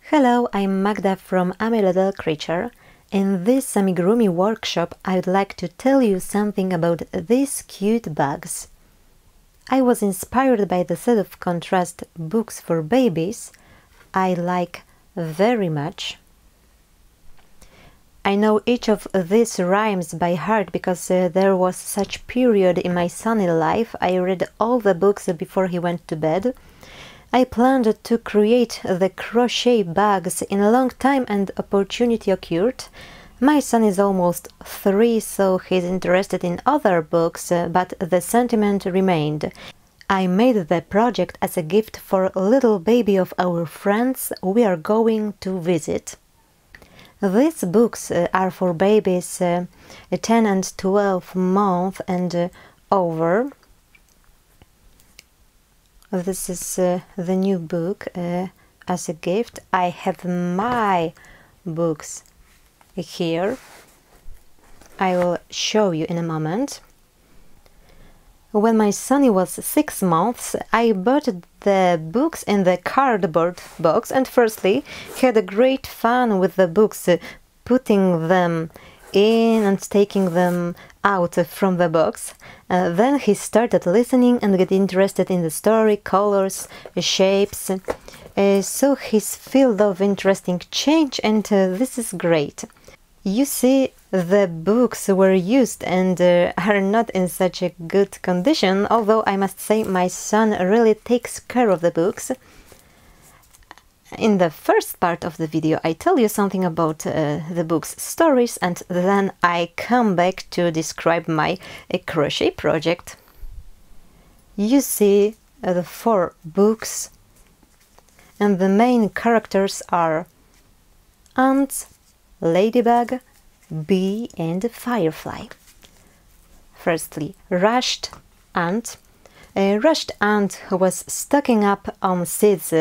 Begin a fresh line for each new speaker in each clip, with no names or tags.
Hello, I'm Magda from Untitled Chapter. In this Amigurumi workshop I'd like to tell you something about these cute bugs. I was inspired by the set of contrast books for babies I like very much. I know each of these rhymes by heart because there was such period in my son's life. I read all the books before he went to bed. I planned to create the crochet bags in a long time and opportunity occurred. My son is almost 3, so he's interested in other books, but the sentiment remained. I made the project as a gift for a little baby of our friends we are going to visit. These books are for babies 10 and 12 months and over. This is the new book as a gift. I have my books here. I will show you in a moment. When my son was 6 months, I bought the books in the cardboard box and firstly had a great fun with the books, putting them in and taking them out from the box. Then he started listening and get interested in the story, colors, shapes. So he's filled of interesting change, and this is great. You see, the books were used and are not in such a good condition, although I must say my son really takes care of the books. In the first part of the video I tell you something about the book's stories, and then I come back to describe my crochet project. You see the 4 books, and the main characters are ants, ladybug, bee and firefly. Firstly, rushed ant. A rushed ant who was stocking up on seeds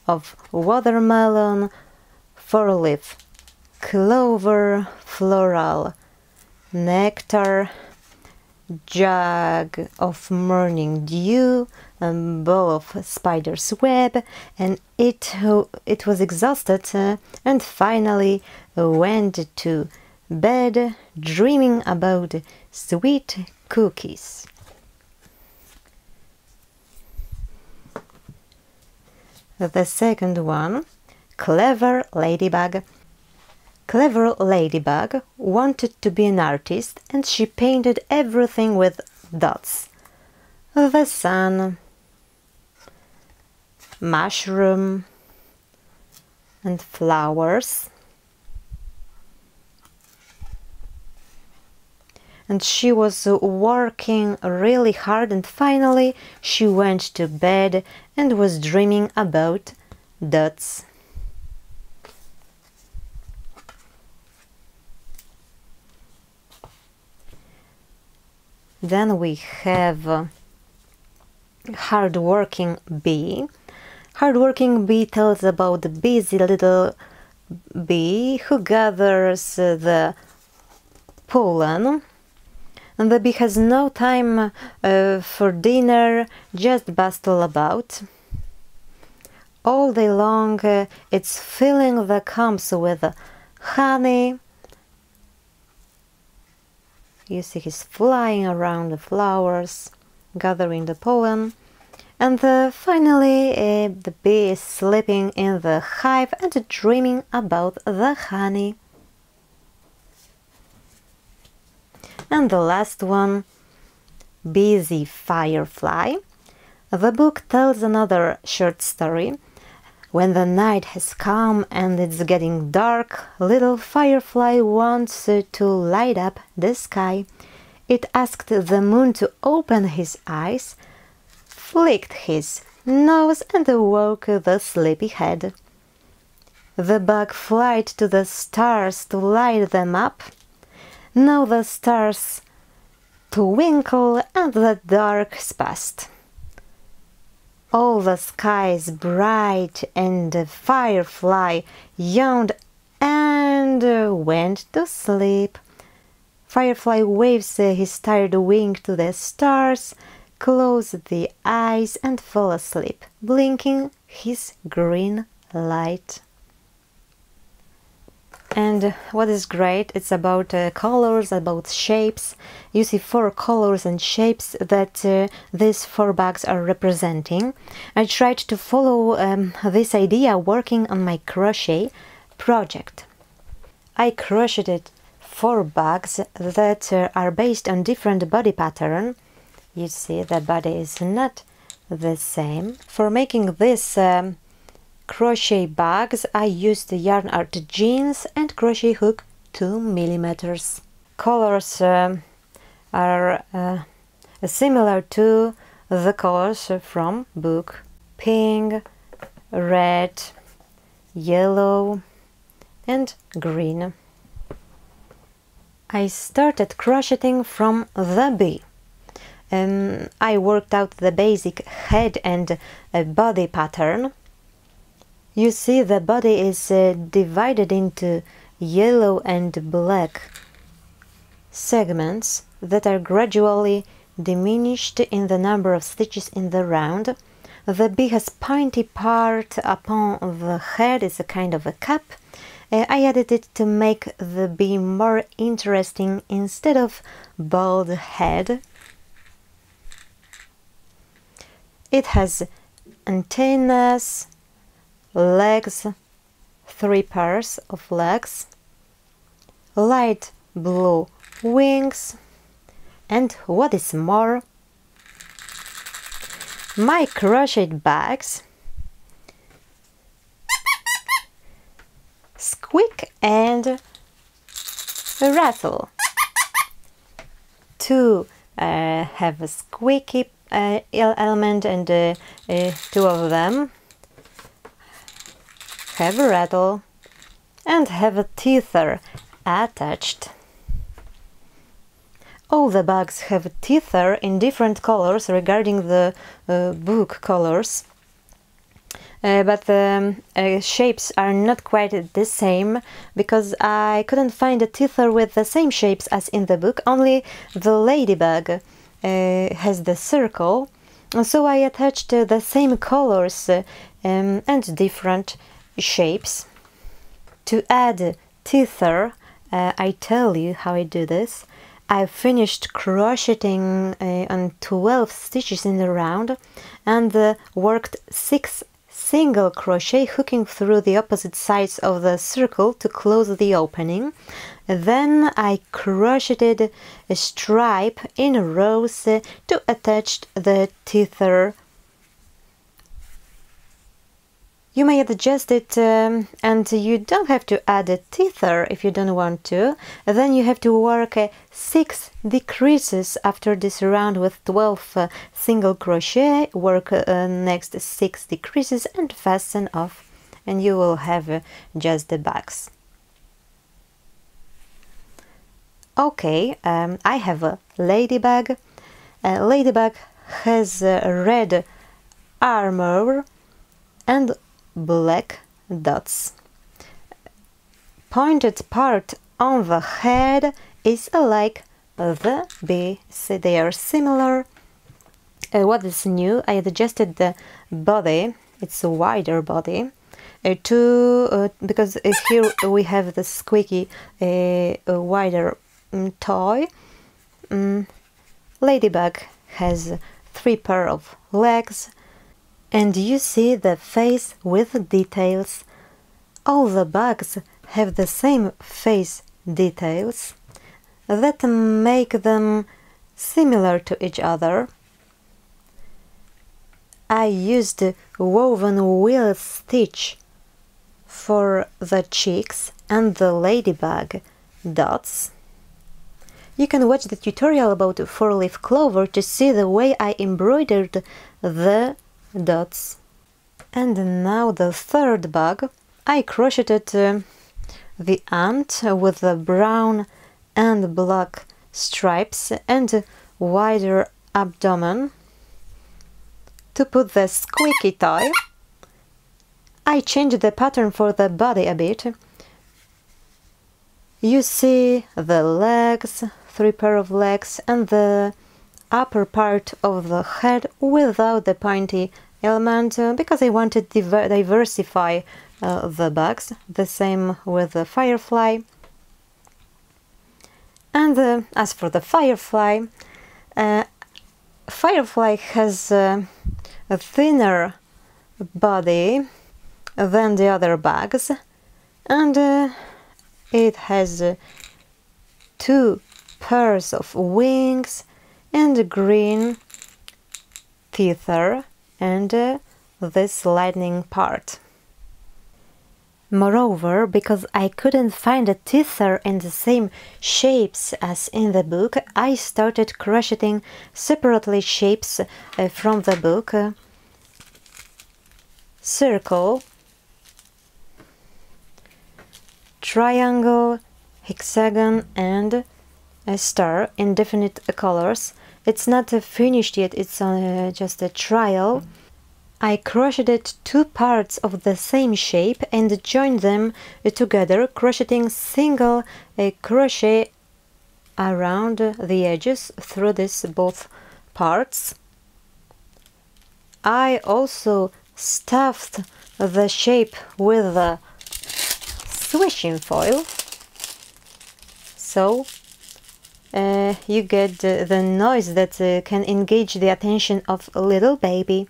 of watermelon, 4-leaf, clover, floral, nectar, jug of morning dew, a ball of spider's web, and it was exhausted and finally went to bed dreaming about sweet cookies. The second one, Clever Ladybug. Clever Ladybug wanted to be an artist and she painted everything with dots. The sun, mushroom and flowers. And she was working really hard and finally she went to bed and was dreaming about dots. Then we have Hardworking Bee. Hardworking Bee tells about the busy little bee who gathers the pollen. And the bee has no time for dinner, just bustle about. All day long it's filling the combs with honey. You see he's flying around the flowers, gathering the pollen. And finally the bee is sleeping in the hive and dreaming about the honey. And the last one, Busy Firefly. The book tells another short story. When the night has come and it's getting dark, little firefly wants to light up the sky. It asked the moon to open his eyes, flicked his nose and awoke the sleepy head. The bug flied to the stars to light them up. Now the stars twinkle and the dark is past. All the sky is bright and the firefly yawned and went to sleep. Firefly waves his tired wing to the stars, close the eyes and fall asleep, blinking his green light. And what is great, it's about colors, about shapes. You see 4 colors and shapes that these 4 bugs are representing. I tried to follow this idea working on my crochet project. I crocheted 4 bugs that are based on different body pattern. You see the body is not the same. For making this crochet bags, I used yarn art jeans and crochet hook 2 millimeters. Colors are similar to the colors from book: pink, red, yellow and green. I started crocheting from the bee. I worked out the basic head and body pattern. You see the body is divided into yellow and black segments that are gradually diminished in the number of stitches in the round. The bee has pointy part upon the head, is a kind of a cap. I added it to make the bee more interesting instead of bald head. It has antennas, legs, 3 pairs of legs, light blue wings, and what is more, my crocheted bags squeak and rattle. 2 have a squeaky element and 2 of them have a rattle and have a tether attached. All the bugs have tether in different colors regarding the book colors, but the shapes are not quite the same because I couldn't find a tether with the same shapes as in the book. Only the Ladybug has the circle, so I attached the same colors and different shapes. To add tether, I tell you how I do this. I finished crocheting on 12 stitches in the round and worked 6 single crochet hooking through the opposite sides of the circle to close the opening. Then I crocheted a stripe in rows to attach the tether. You may adjust it and you don't have to add a tether if you don't want to. Then you have to work 6 decreases after this round with 12 single crochet, work next 6 decreases and fasten off, and you will have just the bags. Okay, I have a Ladybug. Ladybug has red armor and black dots. Pointed part on the head is like the bee, so they are similar. What is new? I adjusted the body, it's a wider body, because here we have the squeaky wider toy. Ladybug has 3 pair of legs. And you see the face with details. All the bugs have the same face details that make them similar to each other. I used woven wheel stitch for the cheeks and the Ladybug dots. You can watch the tutorial about 4-leaf clover to see the way I embroidered the dots. And now the third bug. I crocheted the ant with the brown and black stripes and wider abdomen. To put the squeaky toy, I changed the pattern for the body a bit. You see the legs, 3 pair of legs, and the upper part of the head without the pointy element because I wanted to diversify the bugs. The same with the Firefly. And as for the Firefly, Firefly has a thinner body than the other bugs, and it has 2 pairs of wings and a green tether and this lightning part. Moreover, because I couldn't find a tether in the same shapes as in the book, I started crocheting separately shapes from the book. Circle, triangle, hexagon and a star in definite colors. It's not finished yet, it's just a trial. I crocheted 2 parts of the same shape and joined them together, crocheting single crochet around the edges through these both parts. I also stuffed the shape with the swishing foil, so you get the noise that can engage the attention of a little baby.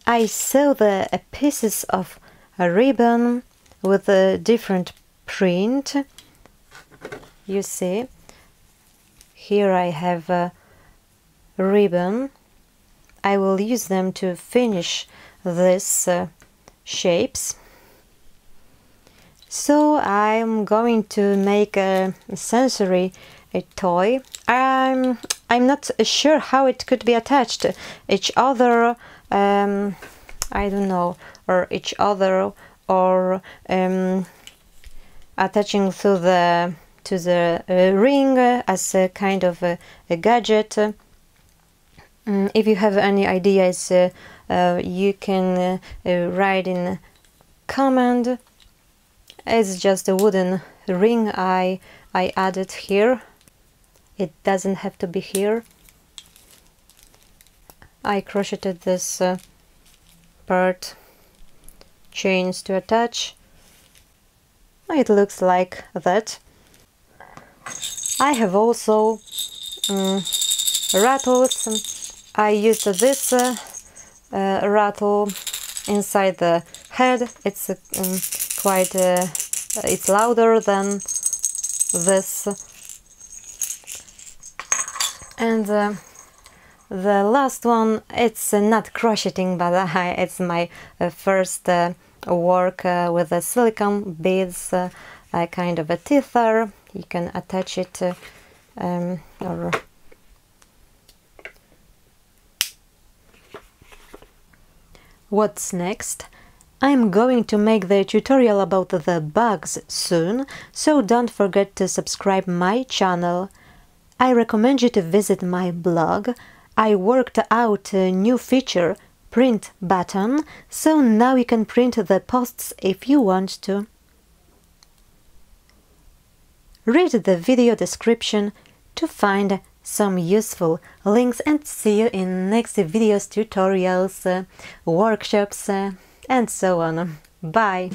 I sew the pieces of a ribbon with a different print. You see, here I have a ribbon. I will use them to finish these shapes. So I'm going to make a sensory toy. I'm not sure how it could be attached to each other. I don't know, or each other, or attaching to the ring as a kind of a gadget. If you have any ideas, you can write in comment. It's just a wooden ring I added here. It doesn't have to be here. I crocheted this part, chains to attach. It looks like that. I have also rattles. I used this rattle inside the head. It's quite it's louder than this, and the last one, it's not crocheting, but it's my first work with the silicone beads, kind of a tether. You can attach it or what's next? I'm going to make the tutorial about the bugs soon, so don't forget to subscribe my channel. I recommend you to visit my blog. I worked out a new feature, print button, so now you can print the posts if you want to. Read the video description to find some useful links, and see you in next videos, tutorials, workshops and so on. Bye!